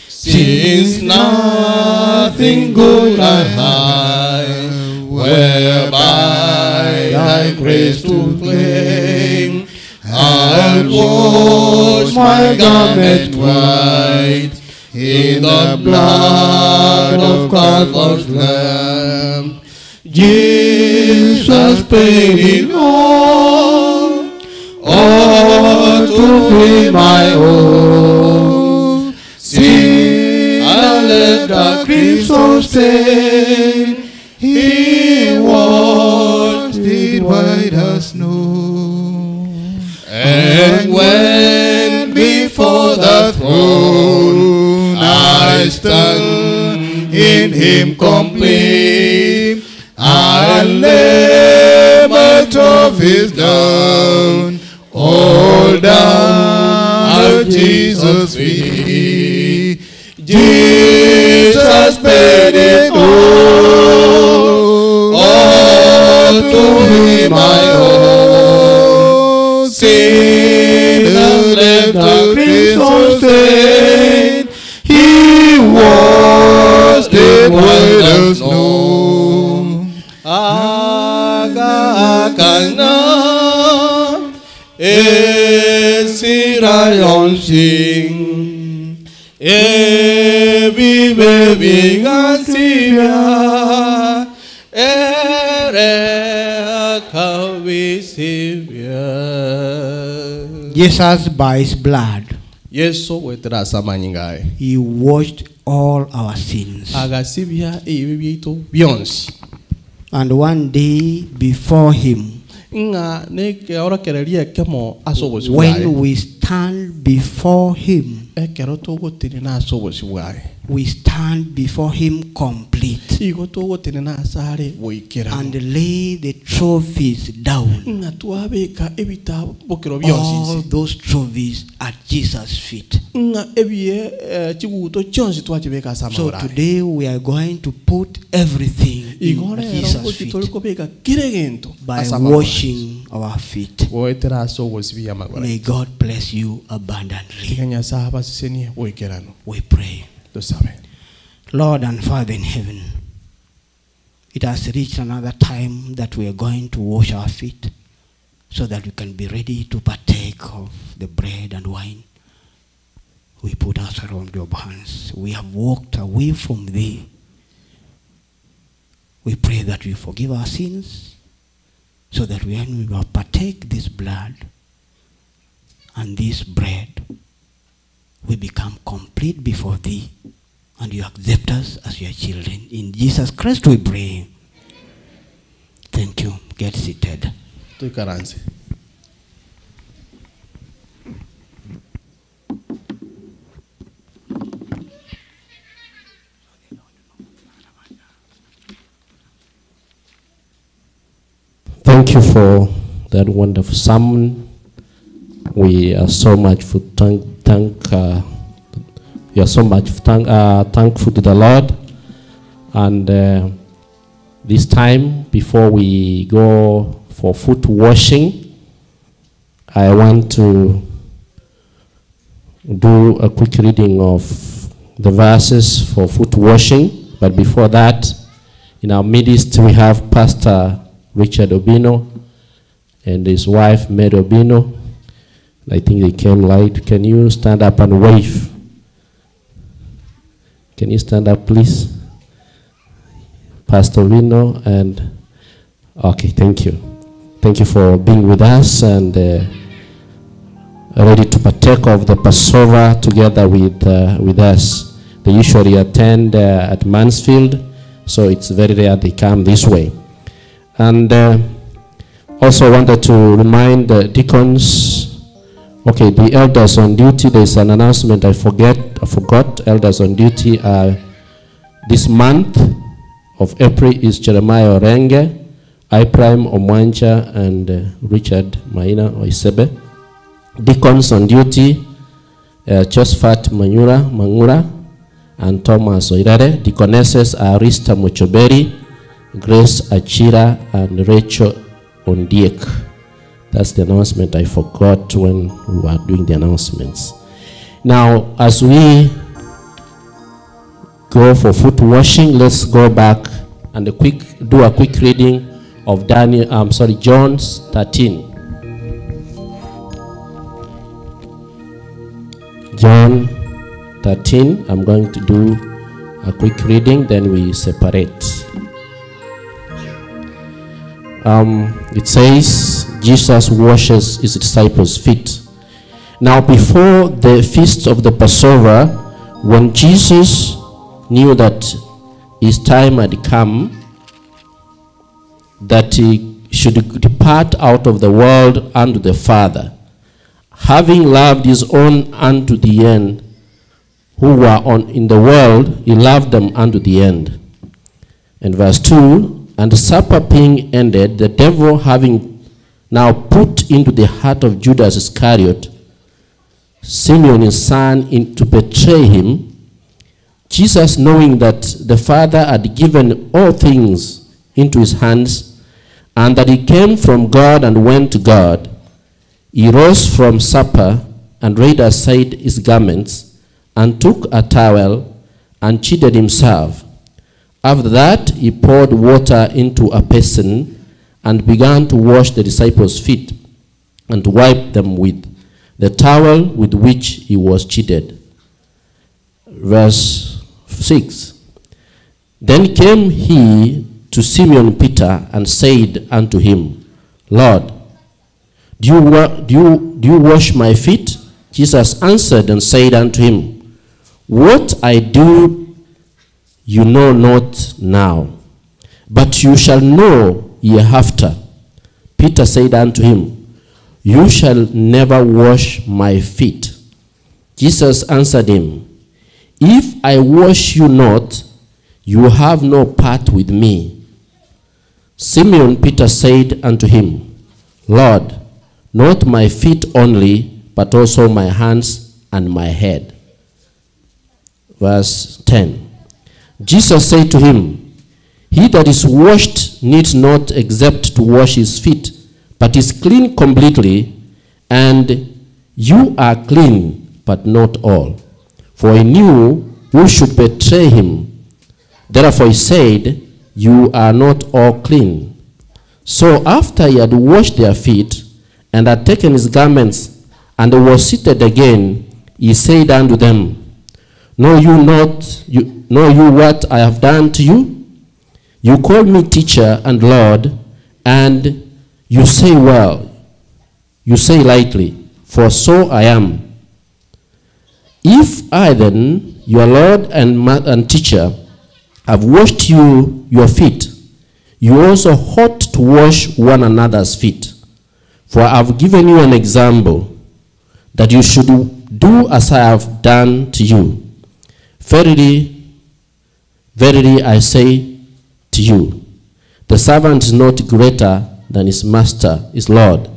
Since nothing good I have, whereby thy grace to claim, I'll wash my garment white in the blood of Calvary's Lamb. Jesus paid it all to him I owe. Sin and left the crimson stain, he washed it white as snow. And when before the throne I stand in him complete, I'll lay my trophies down, all down at Jesus' feet. Jesus paid it all to him I owe. Sin and left the crimson stain, he washed it white as snow. Agakana esirayon sing, ebi bebi gansibia, ere akawisibia. Jesus by his blood Yesu wetera samanyi ngaye. He washed all our sins. Agasibya ebibi byaitu byonsi. And one day before him, Nga neke orakereria kemo asobosi when bwaye. we stand before him, Ekero tugotine na asobosi bwaye. we stand before him complete Igo tugotine na asare bwikira. and lay the trophies down. Nga twabeka ebitabokero All byonsi. those trophies at Jesus' feet. Nga ebye chiguto kyonsi twakibeka So samabura. today we are going to put everything in Igore Jesus' feet tolikobeka kire gintu by washing our feet. wetera asobosi byamagora. May God bless you abundantly. Tikanya sahaba siseni bwikirano. We pray. Tusabe. Lord and Father in heaven, it has reached another time that we are going to wash our feet so that we can be ready to partake of the bread and wine. We put ourselves on your hands. We have walked away from thee. We pray that you forgive our sins so that when we will partake this blood and this bread, we become complete before thee and you accept us as your children. In Jesus Christ we pray. Thank you. Get seated. Tuikaranze. Thank you for that wonderful sermon. We are so much thankful to the Lord. And this time, before we go for foot washing, I want to do a quick reading of the verses for foot washing. But before that, in our midst, we have Pastor Richard Obino and his wife, Mary Obino. I think they came late. Can you stand up and wave? Can you stand up, please? Pastor Obino and... Okay, thank you. Thank you for being with us and ready to partake of the Passover together with us. They usually attend at Mansfield, so it's very rare they come this way. And also wanted to remind the deacons, okay, the elders on duty, there's an announcement I forgot. Elders on duty this month of April is Jeremiah Orenge, I-Prime Omwanja, and Richard Maina Oisebe. Deacons on duty, Josephat Mangura, and Thomas Oirare. Deaconesses are Rista Muchoberi, Grace Achira, and Rachel Ondiek. That's the announcement I forgot when we were doing the announcements. Now, as we go for foot washing, let's go back and do a quick reading of John 13. John 13, I'm going to do a quick reading, then we separate. It says, Jesus washes his disciples' feet. Now before the feast of the Passover, when Jesus knew that his time had come, that he should depart out of the world unto the Father, having loved his own unto the end, who were in the world, he loved them unto the end. And verse 2, and the supper being ended, the devil having now put into the heart of Judas Iscariot, Simeon his son, to betray him, Jesus, knowing that the Father had given all things into his hands, and that he came from God and went to God, he rose from supper and laid aside his garments, and took a towel and chided himself. After that, he poured water into a basin and began to wash the disciples' feet and to wipe them with the towel with which he was chided. Verse 6. Then came he to Simon Peter and said unto him, Lord, do you wash my feet? Jesus answered and said unto him, What I do you know not now, but you shall know hereafter. Peter said unto him, You shall never wash my feet. Jesus answered him, If I wash you not, you have no part with me. Simon Peter said unto him, Lord, not my feet only, but also my hands and my head. Verse 10. Jesus said to him, He that is washed needs not except to wash his feet, but is clean completely, and you are clean, but not all. For he knew who should betray him. Therefore he said, You are not all clean. So after he had washed their feet, and had taken his garments, and was seated again, he said unto them, Know you what I have done to you? You call me teacher and Lord, and you say well, you say lightly, for so I am. If I then, your Lord and teacher, have washed you your feet, you also ought to wash one another's feet. For I have given you an example, that you should do as I have done to you. Verily, verily I say to you, the servant is not greater than his master, his Lord.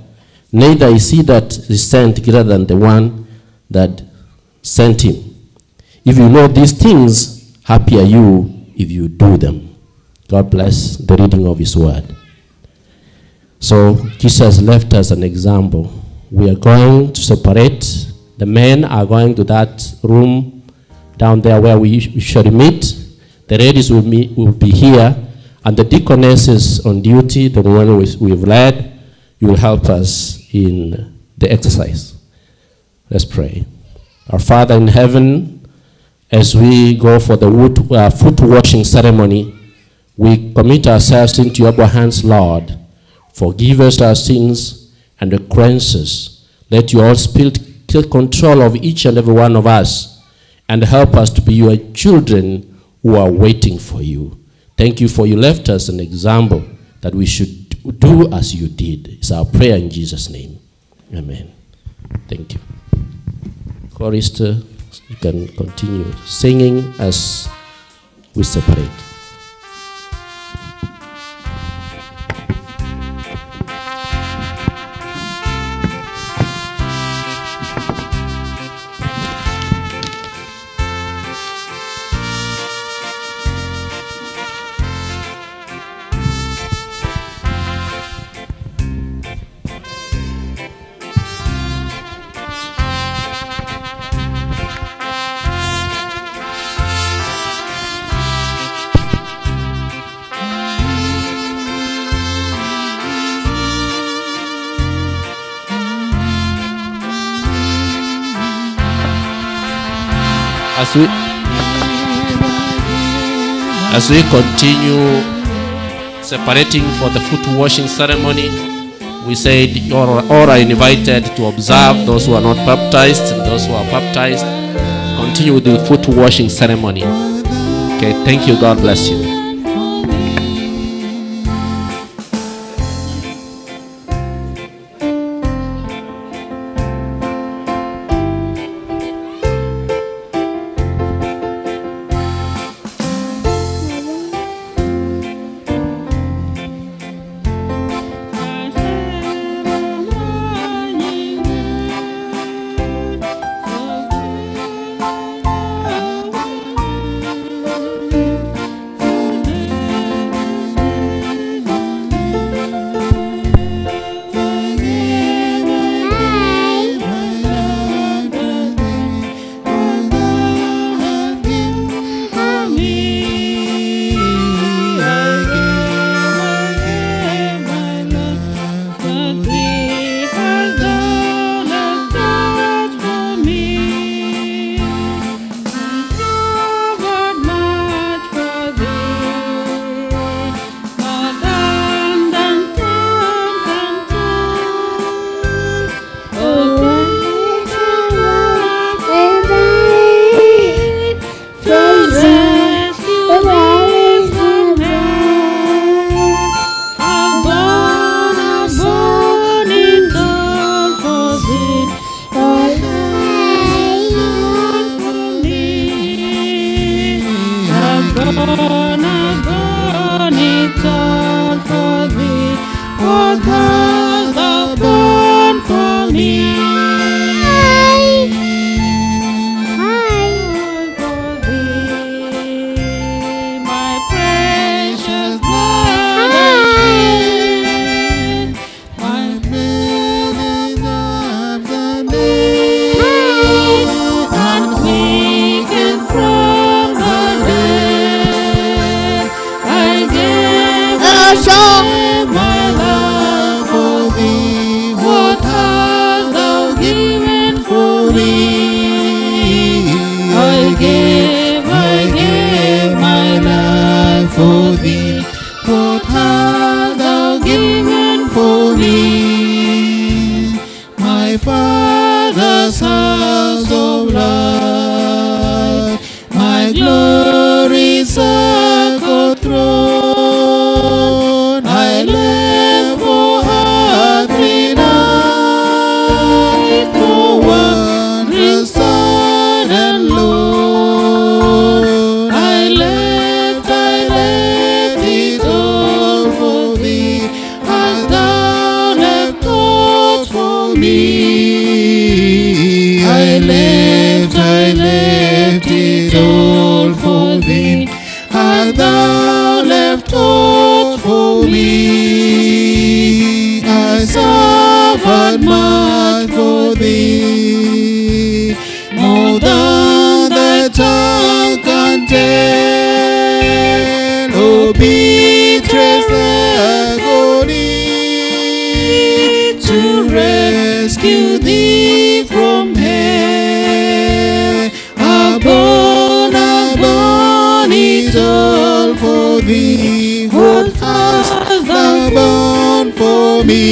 Neither is he that is sent greater than the one that sent him. If you know these things, happy are you if you do them. God bless the reading of his word. So Jesus left us an example. We are going to separate. The men are going to that room down there where we should meet. The ladies will be here. And the deaconesses on duty, the one we've led, you will help us in the exercise. Let's pray. Our Father in heaven, as we go for the foot washing ceremony, we commit ourselves into your hands, Lord. Forgive us our sins and cleanse us. Let your Holy Spirit take control of each and every one of us and help us to be your children who are waiting for you. Thank you for you left us an example that we should do as you did. It's our prayer in Jesus' name. Amen. Thank you. Chorister, you can continue singing as we separate. As we continue separating for the foot washing ceremony, we said all are invited to observe, those who are not baptized and those who are baptized. Continue with the foot washing ceremony. Okay, thank you. God bless you. my Father's house of light, my glory's circle throne. I left for earthly life, for wondrous sight and Lord. I left it all for thee, as thou left thoughts for me. I left it all for thee, as thou left thoughts for me. I suffered much for thee, more than the tongue can tell. Oh, betrays agony to rescue thee from hell. Upon it all for thee. What hast thou done for me?